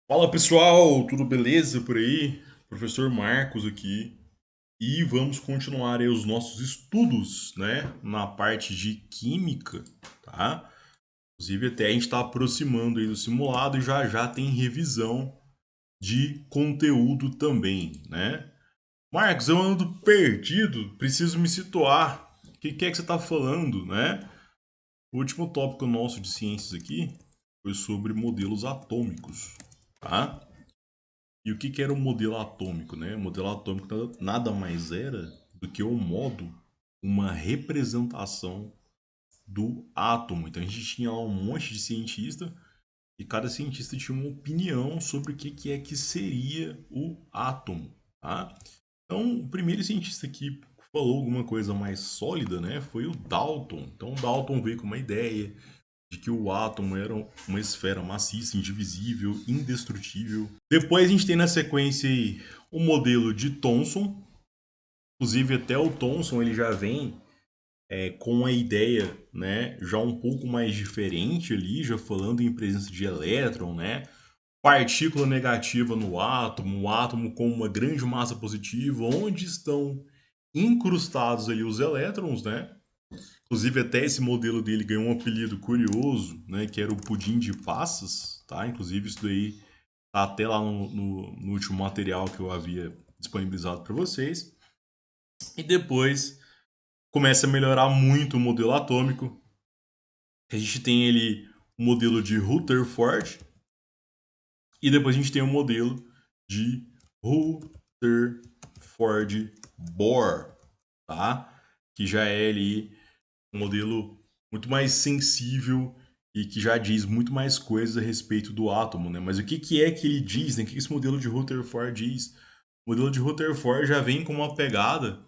Fala pessoal, tudo beleza por aí? Professor Marcos aqui e vamos continuar aí os nossos estudos, né, na parte de química, tá? Inclusive até a gente está aproximando aí do simulado e já já tem revisão de conteúdo também, né? Marcos, eu ando perdido, preciso me situar. O que é que você está falando, né? O último tópico nosso de ciências aqui foi sobre modelos atômicos, tá? E o que era o modelo atômico, né? O modelo atômico nada mais era do que um modo, uma representação do átomo. Então a gente tinha lá um monte de cientista e cada cientista tinha uma opinião sobre o que é que seria o átomo, tá? Então o primeiro cientista que falou alguma coisa mais sólida, né, foi o Dalton. Então o Dalton veio com uma ideia de que o átomo era uma esfera maciça, indivisível, indestrutível. Depois a gente tem na sequência aí o modelo de Thomson. Inclusive até o Thomson ele já vem com a ideia, né, já um pouco mais diferente ali, já falando em presença de elétron, né, partícula negativa no átomo, o átomo com uma grande massa positiva, onde estão incrustados ali os elétrons, né? Inclusive, até esse modelo dele ganhou um apelido curioso, né? Que era o pudim de passas, tá? Inclusive, isso daí tá até lá no último material que eu havia disponibilizado para vocês. E depois começa a melhorar muito o modelo atômico. A gente tem ele o modelo de Rutherford e depois a gente tem o modelo de Rutherford Bohr, tá? Que já é ali um modelo muito mais sensível e que já diz muito mais coisas a respeito do átomo, né? Mas o que é que ele diz, né? O que esse modelo de Rutherford diz? O modelo de Rutherford já vem com uma pegada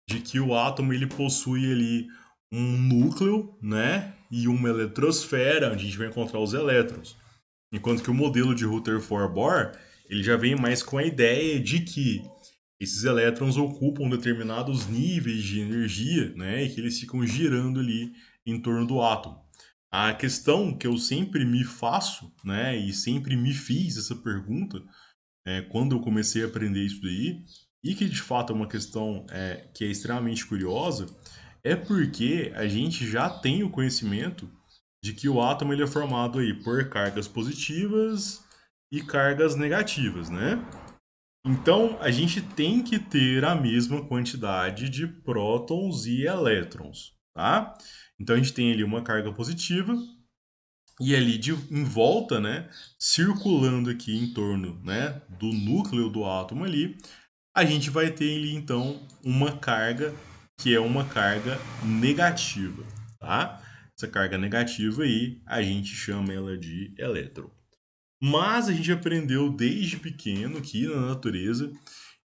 de que o átomo ele possui ali um núcleo, né? E uma eletrosfera, onde a gente vai encontrar os elétrons. Enquanto que o modelo de Rutherford-Bohr, ele já vem mais com a ideia de que esses elétrons ocupam determinados níveis de energia, né, e que eles ficam girando ali em torno do átomo. A questão que eu sempre me faço, né, e sempre me fiz essa pergunta, quando eu comecei a aprender isso daí, e que de fato é uma questão que é extremamente curiosa, é porque a gente já tem o conhecimento de que o átomo ele é formado aí por cargas positivas e cargas negativas, né? Então, a gente tem que ter a mesma quantidade de prótons e elétrons, tá? Então, a gente tem ali uma carga positiva e ali em volta, né, circulando aqui em torno, né, do núcleo do átomo ali, a gente vai ter ali então uma carga que é uma carga negativa, tá? Essa carga negativa aí, a gente chama ela de elétron. Mas a gente aprendeu desde pequeno que na natureza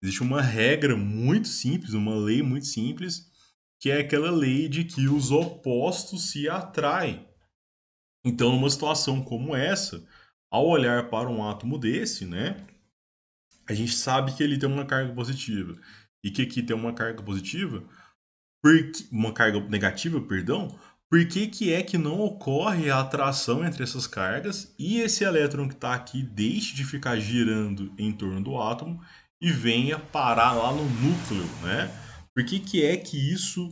existe uma regra muito simples, uma lei muito simples, que é aquela lei de que os opostos se atraem. Então, numa situação como essa, ao olhar para um átomo desse, né, a gente sabe que ele tem uma carga positiva e que aqui tem uma carga positiva, uma carga negativa, perdão, por que é que não ocorre a atração entre essas cargas e esse elétron que está aqui deixe de ficar girando em torno do átomo e venha parar lá no núcleo, né? Por que é que isso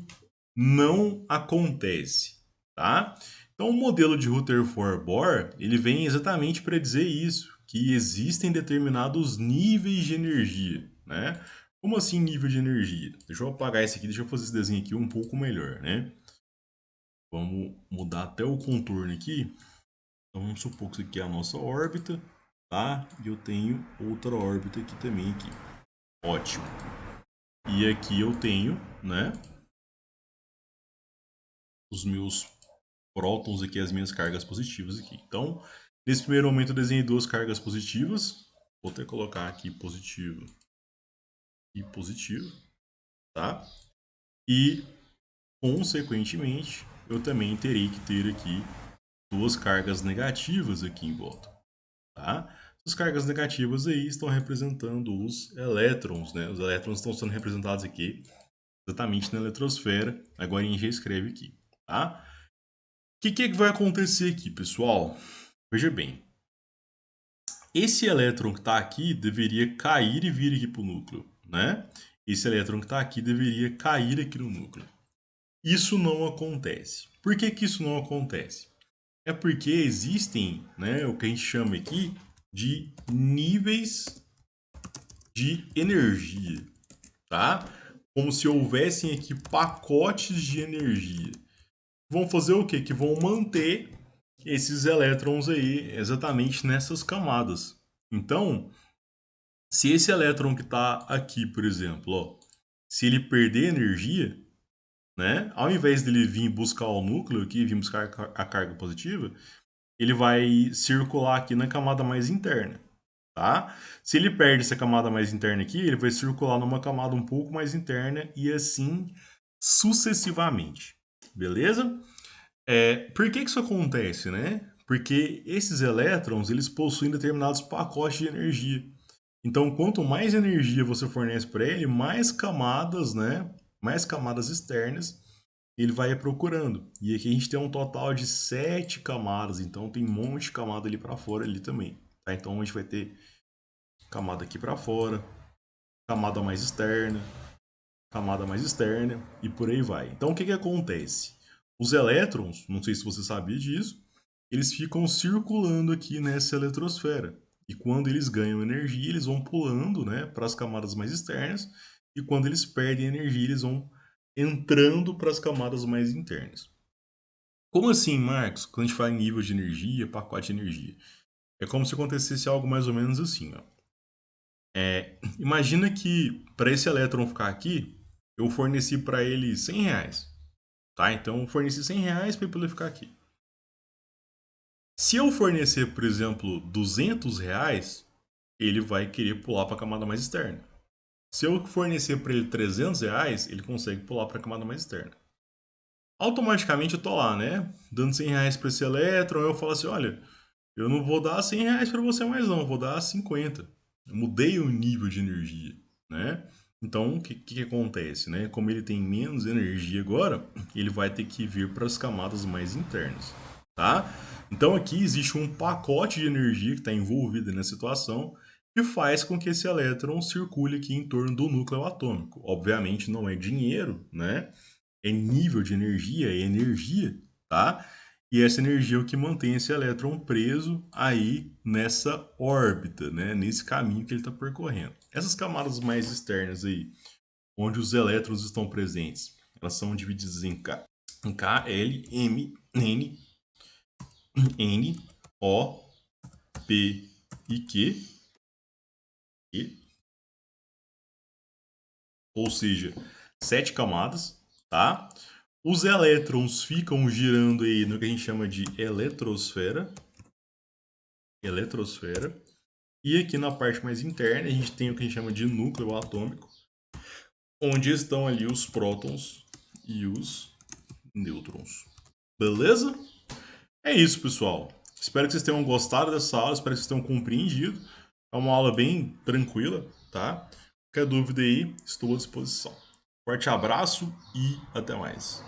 não acontece, tá? Então, o modelo de Rutherford-Bohr, ele vem exatamente para dizer isso, que existem determinados níveis de energia, né? Como assim nível de energia? Deixa eu apagar esse aqui, deixa eu fazer esse desenho aqui um pouco melhor, né? Vamos mudar até o contorno aqui. Então vamos supor que isso aqui é a nossa órbita, tá? E eu tenho outra órbita aqui também aqui. Ótimo. E aqui eu tenho, né, os meus prótons aqui, as minhas cargas positivas aqui. Então, nesse primeiro momento eu desenhei duas cargas positivas. Vou até colocar aqui positivo e positivo, tá? E, consequentemente, eu também terei que ter aqui duas cargas negativas aqui em volta, tá? As cargas negativas aí estão representando os elétrons, né? Os elétrons estão sendo representados aqui exatamente na eletrosfera. Agora a gente já escreve aqui, tá? O que é que vai acontecer aqui, pessoal? Veja bem, esse elétron que está aqui deveria cair e vir aqui para o núcleo, né? Esse elétron que está aqui deveria cair aqui no núcleo. Isso não acontece. Por que que isso não acontece? É porque existem, né, o que a gente chama aqui de níveis de energia, tá? Como se houvessem aqui pacotes de energia. Vão fazer o quê? Que vão manter esses elétrons aí exatamente nessas camadas. Então, se esse elétron que está aqui, por exemplo, ó, se ele perder energia, né, ao invés dele vir buscar o núcleo aqui, vir buscar a carga positiva, ele vai circular aqui na camada mais interna, tá? Se ele perde essa camada mais interna aqui, ele vai circular numa camada um pouco mais interna e assim sucessivamente, beleza? Por que que isso acontece, né? Porque esses elétrons, eles possuem determinados pacotes de energia. Então, quanto mais energia você fornece para ele, mais camadas, né? Mais camadas externas ele vai procurando. E aqui a gente tem um total de 7 camadas, então tem um monte de camada ali para fora ali também. Tá? Então a gente vai ter camada aqui para fora, camada mais externa e por aí vai. Então o que que acontece? Os elétrons, não sei se você sabia disso, eles ficam circulando aqui nessa eletrosfera. E quando eles ganham energia, eles vão pulando, né, para as camadas mais externas, e quando eles perdem energia, eles vão entrando para as camadas mais internas. Como assim, Marcos? Quando a gente fala em nível de energia, pacote de energia, é como se acontecesse algo mais ou menos assim, ó. Imagina que para esse elétron ficar aqui, eu forneci para ele 100 reais, tá? Então eu forneci 100 reais para ele poder ficar aqui. Se eu fornecer, por exemplo, 200 reais, ele vai querer pular para a camada mais externa. Se eu fornecer para ele 300 reais, ele consegue pular para a camada mais externa. Automaticamente eu tô lá, né? Dando 100 reais para esse elétron, eu falo assim, olha, eu não vou dar 100 reais para você mais não, vou dar 50. Eu mudei o nível de energia, né? Então, o que acontece, né? Como ele tem menos energia agora, ele vai ter que vir para as camadas mais internas, tá? Então, aqui existe um pacote de energia que está envolvido nessa situação que faz com que esse elétron circule aqui em torno do núcleo atômico. Obviamente, não é dinheiro, né? É nível de energia, é energia, tá? E essa energia é o que mantém esse elétron preso aí nessa órbita, né? Nesse caminho que ele está percorrendo. Essas camadas mais externas aí, onde os elétrons estão presentes, elas são divididas em K, L, M, N, O, P e Q, e, ou seja, 7 camadas, tá? Os elétrons ficam girando aí no que a gente chama de eletrosfera. E aqui na parte mais interna a gente tem o que a gente chama de núcleo atômico, onde estão ali os prótons e os nêutrons. Beleza? É isso, pessoal. Espero que vocês tenham gostado dessa aula, espero que vocês tenham compreendido. É uma aula bem tranquila, tá? Qualquer dúvida aí, estou à disposição. Forte abraço e até mais.